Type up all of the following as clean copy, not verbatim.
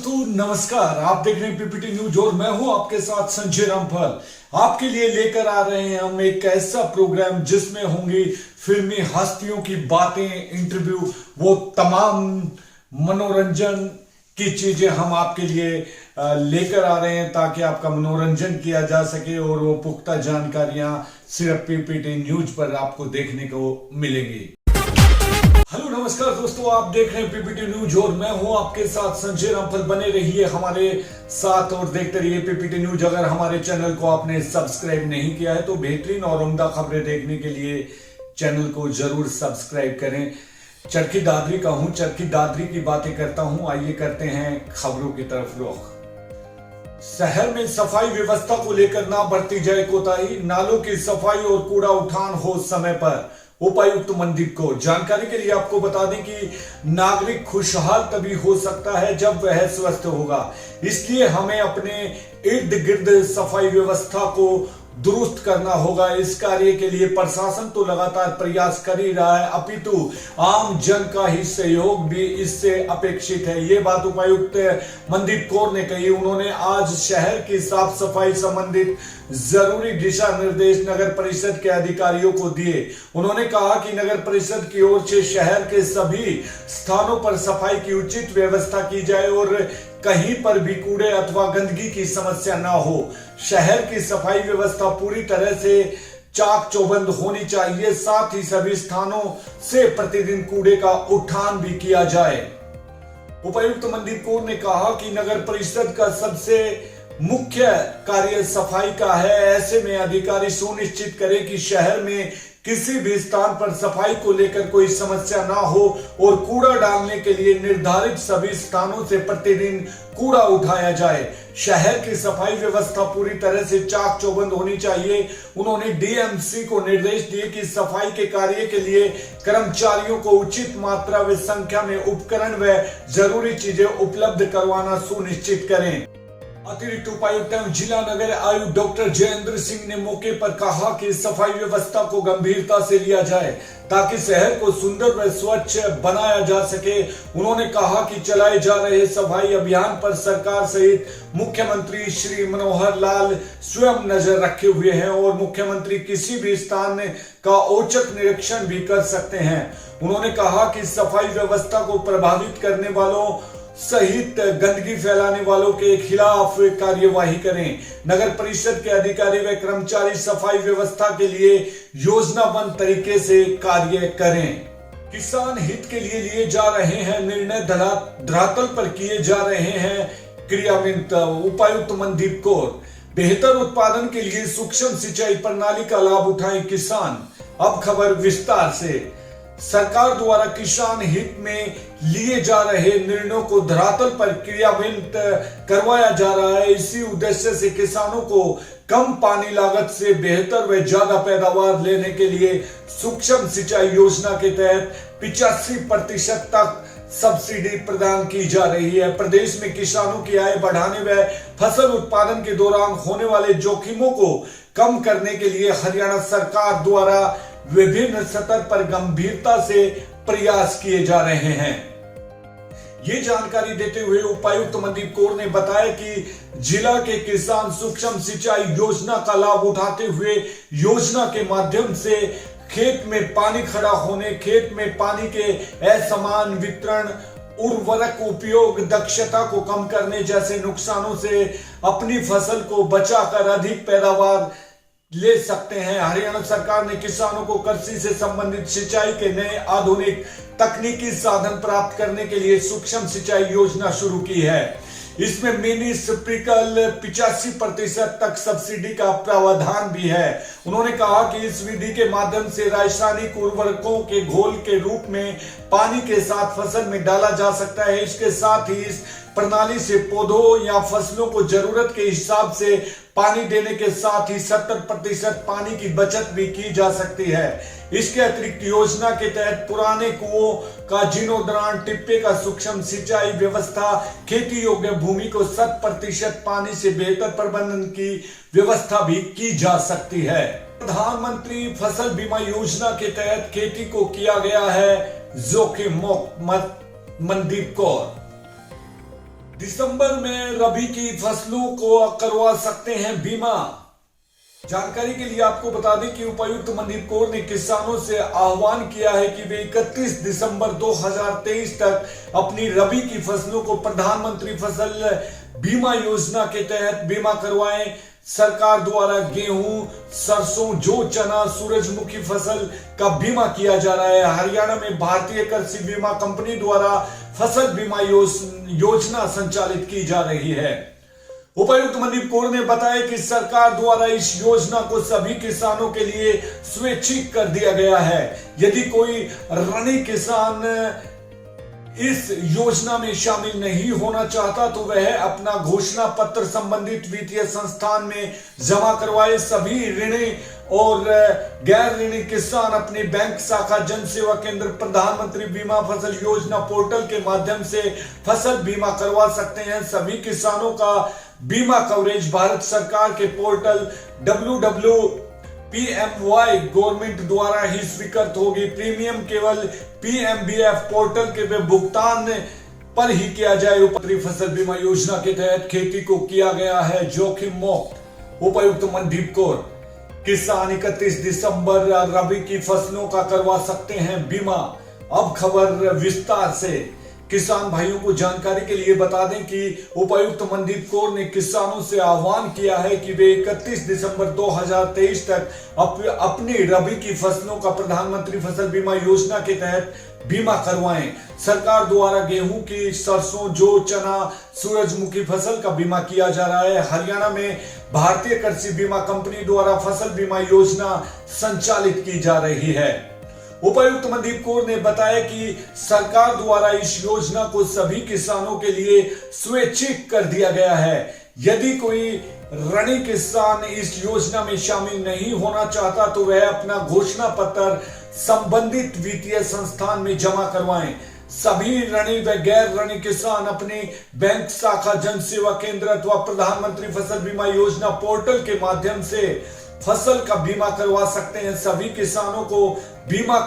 दोस्तों नमस्कार, आप देख रहे हैं पीपीटी न्यूज और मैं हूं आपके साथ संजय रामफल। आपके लिए लेकर आ रहे हैं हम एक ऐसा प्रोग्राम जिसमें होंगी फिल्मी हस्तियों की बातें, इंटरव्यू, वो तमाम मनोरंजन की चीजें हम आपके लिए लेकर आ रहे हैं ताकि आपका मनोरंजन किया जा सके और वो पुख्ता जानकारियां सिर्फ पीपीटी न्यूज पर आपको देखने को मिलेंगी। हेलो नमस्कार दोस्तों, आप देख रहे हैं पीपीटी न्यूज और मैं हूं आपके साथ संजय रामफल। बने रहिए हमारे साथ और देखते रहिए पीपीटी न्यूज। अगर हमारे चैनल को आपने सब्सक्राइब नहीं किया है तो बेहतरीन और उम्दा खबरें देखने के लिए चैनल को जरूर सब्सक्राइब करें। चरखी दादरी का हूं, चरखी दादरी की बातें करता हूं। आइए करते हैं खबरों की तरफ रुख। शहर में सफाई व्यवस्था को लेकर ना बरती जाए कोताही, नालों की सफाई और कूड़ा उठान हो समय पर। उपायुक्त मनदीप कौर। जानकारी के लिए आपको बता दें कि नागरिक खुशहाल तभी हो सकता है जब वह स्वस्थ होगा, इसलिए हमें अपने इर्द गिर्द सफाई व्यवस्था को दुरुस्त करना होगा। इस कार्य के लिए प्रशासन तो लगातार प्रयास कर ही रहा है, अपितु आम जन का ही सहयोग भी इससे अपेक्षित है। ये बात उपायुक्त मनदीप कौर ने कही। उन्होंने आज शहर की साफ सफाई संबंधित जरूरी दिशा निर्देश नगर परिषद के अधिकारियों को दिए। उन्होंने कहा कि नगर परिषद की ओर से शहर के सभी स्थानों पर सफाई की उचित व्यवस्था की जाए और कहीं पर भी कूड़े अथवा गंदगी की समस्या ना हो। शहर की सफाई व्यवस्था पूरी तरह से चाक चौबंद होनी चाहिए। साथ ही सभी स्थानों से प्रतिदिन कूड़े का उठान भी किया जाए। उपायुक्त मनदीप कौर ने कहा कि नगर परिषद का सबसे मुख्य कार्य सफाई का है। ऐसे में अधिकारी सुनिश्चित करें कि शहर में किसी भी स्थान पर सफाई को लेकर कोई समस्या ना हो और कूड़ा डालने के लिए निर्धारित सभी स्थानों से प्रतिदिन कूड़ा उठाया जाए। शहर की सफाई व्यवस्था पूरी तरह से चाक चौबंद होनी चाहिए। उन्होंने डीएमसी को निर्देश दिए कि सफाई के कार्य के लिए कर्मचारियों को उचित मात्रा व संख्या में उपकरण व जरूरी चीजें उपलब्ध करवाना सुनिश्चित करें। अतिरिक्त उपायुक्त एवं जिला नगर आयुक्त डॉक्टर जयेंद्र सिंह ने मौके पर कहा कि सफाई व्यवस्था को गंभीरता से लिया जाए ताकि शहर को सुंदर व स्वच्छ बनाया जा सके। उन्होंने कहा कि चलाए जा रहे सफाई अभियान पर सरकार सहित मुख्यमंत्री श्री मनोहर लाल स्वयं नजर रखे हुए हैं और मुख्यमंत्री किसी भी स्थान का औचक निरीक्षण भी कर सकते हैं। उन्होंने कहा कि सफाई व्यवस्था को प्रभावित करने वालों सहित गंदगी फैलाने वालों के खिलाफ कार्यवाही करें। नगर परिषद के अधिकारी व कर्मचारी सफाई व्यवस्था के लिए योजनाबद्ध तरीके से कार्य करें। किसान हित के लिए जा रहे हैं निर्णय, धरातल पर किए जा रहे हैं क्रियान्वित। उपायुक्त मनदीप कौर। बेहतर उत्पादन के लिए सूक्ष्म सिंचाई प्रणाली का लाभ उठाएं किसान। अब खबर विस्तार से। सरकार द्वारा किसान हित में लिए जा रहे निर्णयों को धरातल पर क्रियान्वित करवाया जा रहा है। इसी उद्देश्य से किसानों को कम पानी लागत से बेहतर व ज्यादा पैदावार लेने के लिए सूक्ष्म सिंचाई योजना के तहत 85% तक सब्सिडी प्रदान की जा रही है। प्रदेश में किसानों की आय बढ़ाने व फसल उत्पादन के दौरान होने वाले जोखिमों को कम करने के लिए हरियाणा सरकार द्वारा विभिन्न स्तर पर गंभीरता से प्रयास किए जा रहे हैं। ये जानकारी देते हुए उपायुक्त मनदीप कौर ने बताया कि जिला के किसान सूक्ष्म सिंचाई योजना का लाभ उठाते हुए योजना के माध्यम से खेत में पानी खड़ा होने, खेत में पानी के असमान वितरण, उर्वरक उपयोग, दक्षता को कम करने जैसे नुकसानों से अपनी फसल को बचाकर अधिक पैदावार ले सकते हैं। हरियाणा सरकार ने किसानों को कृषि से संबंधित सिंचाई के नए आधुनिक तकनीकी साधन प्राप्त करने के लिए सूक्ष्म सिंचाई योजना शुरू की है। इसमें मिनी स्प्रिंकल 85% तक सब्सिडी का प्रावधान भी है। उन्होंने कहा कि इस विधि के माध्यम से रासायनिक उर्वरकों के घोल के रूप में पानी के साथ फसल में डाला जा सकता है। इसके साथ ही इस प्रणाली से पौधों या फसलों को जरूरत के हिसाब से पानी देने के साथ ही 70% पानी की बचत भी की जा सकती है। इसके अतिरिक्त योजना के तहत पुराने कुओं का जीर्णोद्धार, टिप्पे का सूक्ष्म सिंचाई व्यवस्था, खेती योग्य भूमि को 100% पानी से बेहतर प्रबंधन की व्यवस्था भी की जा सकती है। प्रधानमंत्री फसल बीमा योजना के तहत खेती को किया गया है जोखिम मुक्त। मनदीप कौर। दिसंबर में रबी की फसलों को करवा सकते हैं बीमा। जानकारी के लिए आपको बता दें कि उपायुक्त मनदीप कौर ने किसानों से आह्वान किया है कि वे 31 दिसंबर 2023 तक अपनी रबी की फसलों को प्रधानमंत्री फसल बीमा योजना के तहत बीमा करवाएं। सरकार द्वारा गेहूं, सरसों, जौ, चना, सूरजमुखी फसल का बीमा किया जा रहा है। हरियाणा में भारतीय कृषि बीमा कंपनी द्वारा फसल बीमा योजना संचालित की जा रही है। उपायुक्त मनदीप कौर ने बताया कि सरकार द्वारा इस योजना को सभी किसानों के लिए स्वैच्छिक कर दिया गया है। यदि कोई ऋणी किसान इस योजना में शामिल नहीं होना चाहता तो वह अपना घोषणा पत्र संबंधित वित्तीय संस्थान में जमा करवाए। सभी ऋणी और गैर ऋणी किसान अपने बैंक शाखा, जन सेवा केंद्र, प्रधानमंत्री बीमा फसल योजना पोर्टल के माध्यम से फसल बीमा करवा सकते हैं। सभी किसानों का बीमा कवरेज भारत सरकार के पोर्टल www.pmy गवर्नमेंट द्वारा ही स्वीकृत होगी। प्रीमियम केवल PMBF पोर्टल के भुगतान पर ही किया जाए। उपरी फसल बीमा योजना के तहत खेती को किया गया है जोखिम मुक्त। उपायुक्त मनदीप कौर, किसान 31 दिसंबर रबी की फसलों का करवा सकते हैं बीमा। अब खबर विस्तार से। किसान भाइयों को जानकारी के लिए बता दें कि उपायुक्त मनदीप कौर ने किसानों से आह्वान किया है कि वे 31 दिसंबर 2023 तक अपनी रबी की फसलों का प्रधानमंत्री फसल बीमा योजना के तहत बीमा करवाएं। सरकार द्वारा गेहूं की, सरसों, जौ, चना, सूरजमुखी फसल का बीमा किया जा रहा है। हरियाणा में भारतीय कृषि बीमा कंपनी द्वारा फसल बीमा योजना संचालित की जा रही है। उपायुक्त मनदीप कौर ने बताया कि सरकार द्वारा इस योजना को सभी किसानों के लिए स्वैच्छिक कर दिया गया है। यदि कोई ऋणी किसान इस योजना में शामिल नहीं होना चाहता तो वह अपना घोषणा पत्र संबंधित वित्तीय संस्थान में जमा करवाएं। सभी ऋणी व गैर ऋणी किसान अपने बैंक शाखा, जन सेवा केंद्र अथवा प्रधानमंत्री फसल बीमा योजना पोर्टल के माध्यम से फसल का बीमा करवा सकते हैं। सभी किसानों को बीमा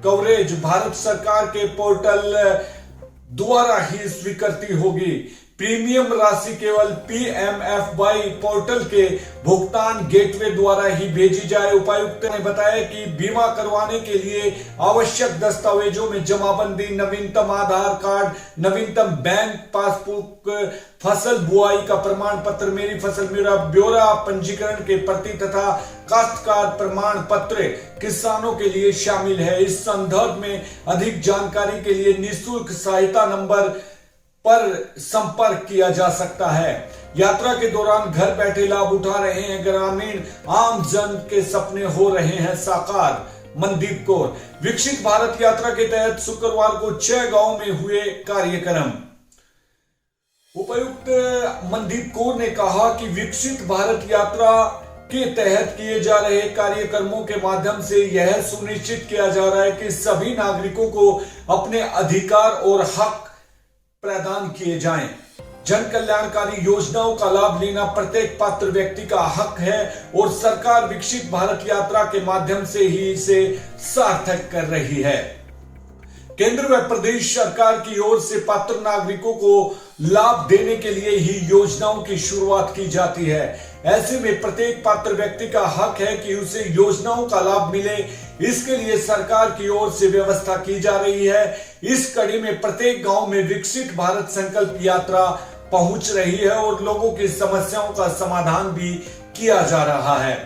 कवरेज भारत सरकार के पोर्टल द्वारा ही स्वीकृति होगी। प्रीमियम राशि केवल PMFY पोर्टल के भुगतान गेटवे द्वारा ही भेजी जाए। उपायुक्त ने बताया कि बीमा करवाने के लिए आवश्यक दस्तावेजों में जमाबंदी, नवीनतम आधार कार्ड, नवीनतम बैंक पासबुक, फसल बुआई का प्रमाण पत्र, मेरी फसल मेरा ब्यौरा, पंजीकरण के प्रति तथा काश्तकार प्रमाण पत्र किसानों के लिए शामिल है। इस संदर्भ में अधिक जानकारी के लिए निःशुल्क सहायता नंबर पर संपर्क किया जा सकता है। यात्रा के दौरान घर बैठे लाभ उठा रहे हैं ग्रामीण आम जन के सपने हो रहे हैं साकार। मनदीप कौर, विकसित भारत यात्रा के तहत शुक्रवार को 6 गांव में हुए कार्यक्रम। उपायुक्त मनदीप कौर ने कहा कि विकसित भारत यात्रा के तहत किए जा रहे कार्यक्रमों के माध्यम से यह सुनिश्चित किया जा रहा है कि सभी नागरिकों को अपने अधिकार और हक प्रदान किए जाएं। जन कल्याणकारी योजनाओं का लाभ लेना प्रत्येक पात्र व्यक्ति का हक है और सरकार विकसित भारत यात्रा के माध्यम से ही इसे सार्थक कर रही है। केंद्र व प्रदेश सरकार की ओर से पात्र नागरिकों को लाभ देने के लिए ही योजनाओं की शुरुआत की जाती है। ऐसे में प्रत्येक पात्र व्यक्ति का हक है कि उसे योजनाओं का लाभ मिले। इसके लिए सरकार की ओर से व्यवस्था की जा रही है। इस कड़ी में प्रत्येक गांव में विकसित भारत संकल्प यात्रा पहुंच रही है और लोगों की समस्याओं का समाधान भी किया जा रहा है।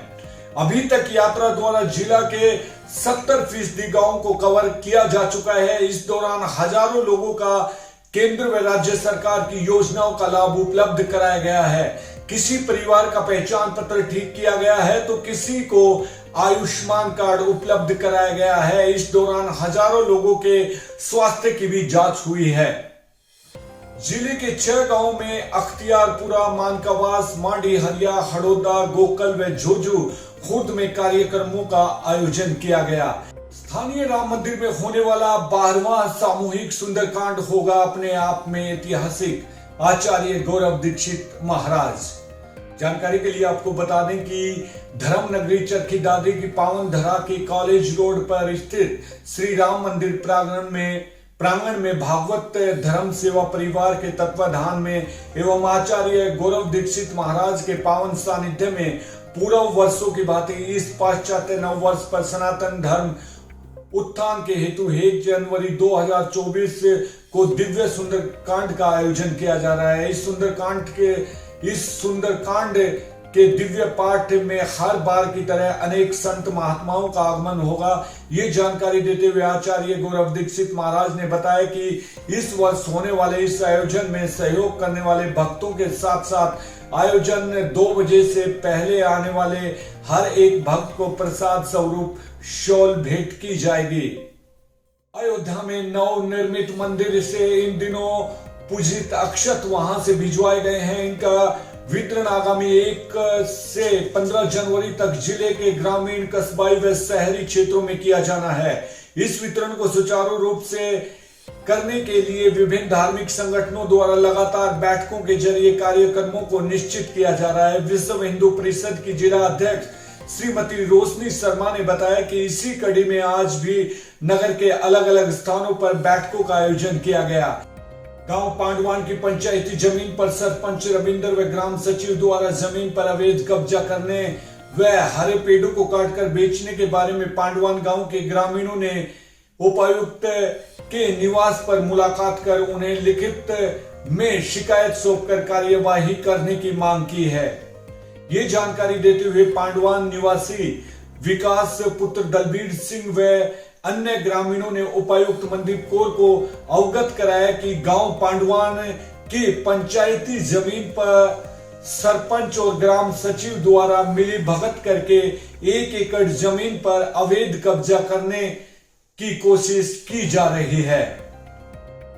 अभी तक यात्रा द्वारा जिला के 70% गांवों को कवर किया जा चुका है। इस दौरान हजारों लोगों का केंद्र व राज्य सरकार की योजनाओं का लाभ उपलब्ध कराया गया है। किसी परिवार का पहचान पत्र ठीक किया गया है तो किसी को आयुष्मान कार्ड उपलब्ध कराया गया है। इस दौरान हजारों लोगों के स्वास्थ्य की भी जांच हुई है। जिले के 6 गांवों में अख्तियारपुरा, मानकावास, मांडी, हरिया, हड़ौदा, गोकल व झुंझुनू खुर्द में कार्यक्रमों का आयोजन किया गया। स्थानीय राम मंदिर में होने वाला 12वां सामूहिक सुंदरकांड होगा अपने आप में ऐतिहासिक। आचार्य गौरव दीक्षित महाराज। जानकारी के लिए आपको बता दें कि धर्म नगरी चरखी दादरी की पावन धरा के कॉलेज रोड पर स्थित श्री राम मंदिर प्रांगण में प्रांगण में भागवत धर्म सेवा परिवार के तत्वाधान में एवं आचार्य गौरव दीक्षित महाराज के पावन सानिध्य में पूर्व वर्षों की भांति इस पाश्चात्य नव वर्ष पर सनातन धर्म उत्थान के हेतु 1 जनवरी 2024 को दिव्य सुंदरकांड का आयोजन किया जा रहा है। इस सुंदरकांड के दिव्य पाठ में हर बार की तरह अनेक संत महात्माओं का आगमन होगा। ये जानकारी देते हुए आचार्य गौरव दीक्षित महाराज ने बताया कि इस वर्ष होने वाले इस आयोजन में सहयोग करने वाले भक्तों के साथ साथ आयोजन 2 बजे से पहले आने वाले हर एक भक्त को प्रसाद स्वरूप शॉल भेंट की जाएगी। अयोध्या में नवनिर्मित मंदिर से इन दिनों पूजित अक्षत वहां से भिजवाए गए हैं। इनका वितरण आगामी 1 से 15 जनवरी तक जिले के ग्रामीण, कस्बाई व शहरी क्षेत्रों में किया जाना है। इस वितरण को सुचारू रूप से करने के लिए विभिन्न धार्मिक संगठनों द्वारा लगातार बैठकों के जरिए कार्यक्रमों को निश्चित किया जा रहा है। विश्व हिंदू परिषद की जिला अध्यक्ष श्रीमती रोशनी शर्मा ने बताया कि इसी कड़ी में आज भी नगर के अलग अलग स्थानों पर बैठकों का आयोजन किया गया। गांव पांडवान की पंचायती जमीन पर सरपंच रविंदर व ग्राम सचिव द्वारा जमीन पर अवैध कब्जा करने व हरे पेड़ों को काटकर बेचने के बारे में पांडवान गांव के ग्रामीणों ने उपायुक्त के निवास पर मुलाकात कर उन्हें लिखित में शिकायत सौंपकर कार्यवाही करने की मांग की है। ये जानकारी देते हुए पांडवान निवासी विकास पुत्र दलबीर सिंह व अन्य ग्रामीणों ने उपायुक्त मनदीप कौर को अवगत कराया कि गांव पांडवान की पंचायती जमीन पर सरपंच और ग्राम सचिव द्वारा मिली भगत करके 1 एकड़ जमीन पर अवैध कब्जा करने की कोशिश की जा रही है,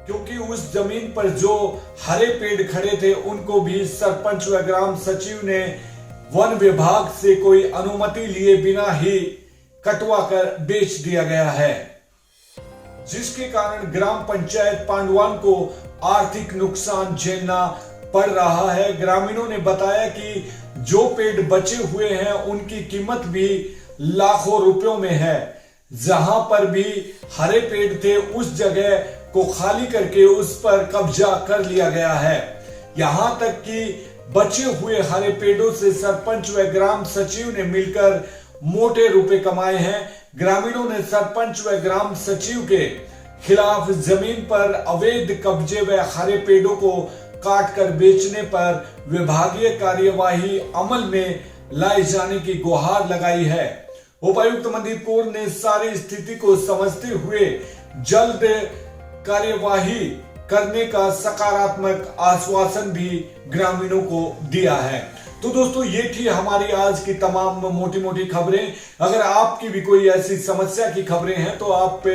क्योंकि उस जमीन पर जो हरे पेड़ खड़े थे उनको भी सरपंच व ग्राम सचिव ने वन विभाग से कोई अनुमति लिए बिना ही कटवा कर बेच दिया गया है, जिसके कारण ग्राम पंचायत पांडवान को आर्थिक नुकसान झेलना पड़ रहा है। ग्रामीणों ने बताया कि जो पेड़ बचे हुए हैं उनकी कीमत भी लाखों रुपयों में है। जहां पर भी हरे पेड़ थे उस जगह को खाली करके उस पर कब्जा कर लिया गया है। यहां तक कि बचे हुए हरे पेड़ों से सरपंच व ग्राम सचिव ने मिलकर मोटे रुपए कमाए हैं। ग्रामीणों ने सरपंच व ग्राम सचिव के खिलाफ जमीन पर अवैध कब्जे व हरे पेड़ों को काटकर बेचने पर विभागीय कार्यवाही अमल में लाए जाने की गुहार लगाई है। उपायुक्त मनदीप कौर ने सारी स्थिति को समझते हुए जल्द कार्यवाही करने का सकारात्मक आश्वासन भी ग्रामीणों को दिया है। तो दोस्तों, ये थी हमारी आज की तमाम मोटी मोटी खबरें। अगर आपकी भी कोई ऐसी समस्या की खबरें हैं तो आप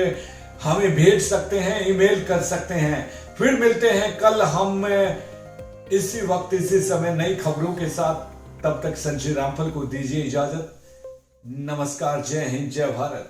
हमें भेज सकते हैं, ईमेल कर सकते हैं। फिर मिलते हैं कल हम इसी वक्त इसी समय नई खबरों के साथ। तब तक संजय रामफल को दीजिए इजाजत। नमस्कार, जय हिंद, जय भारत।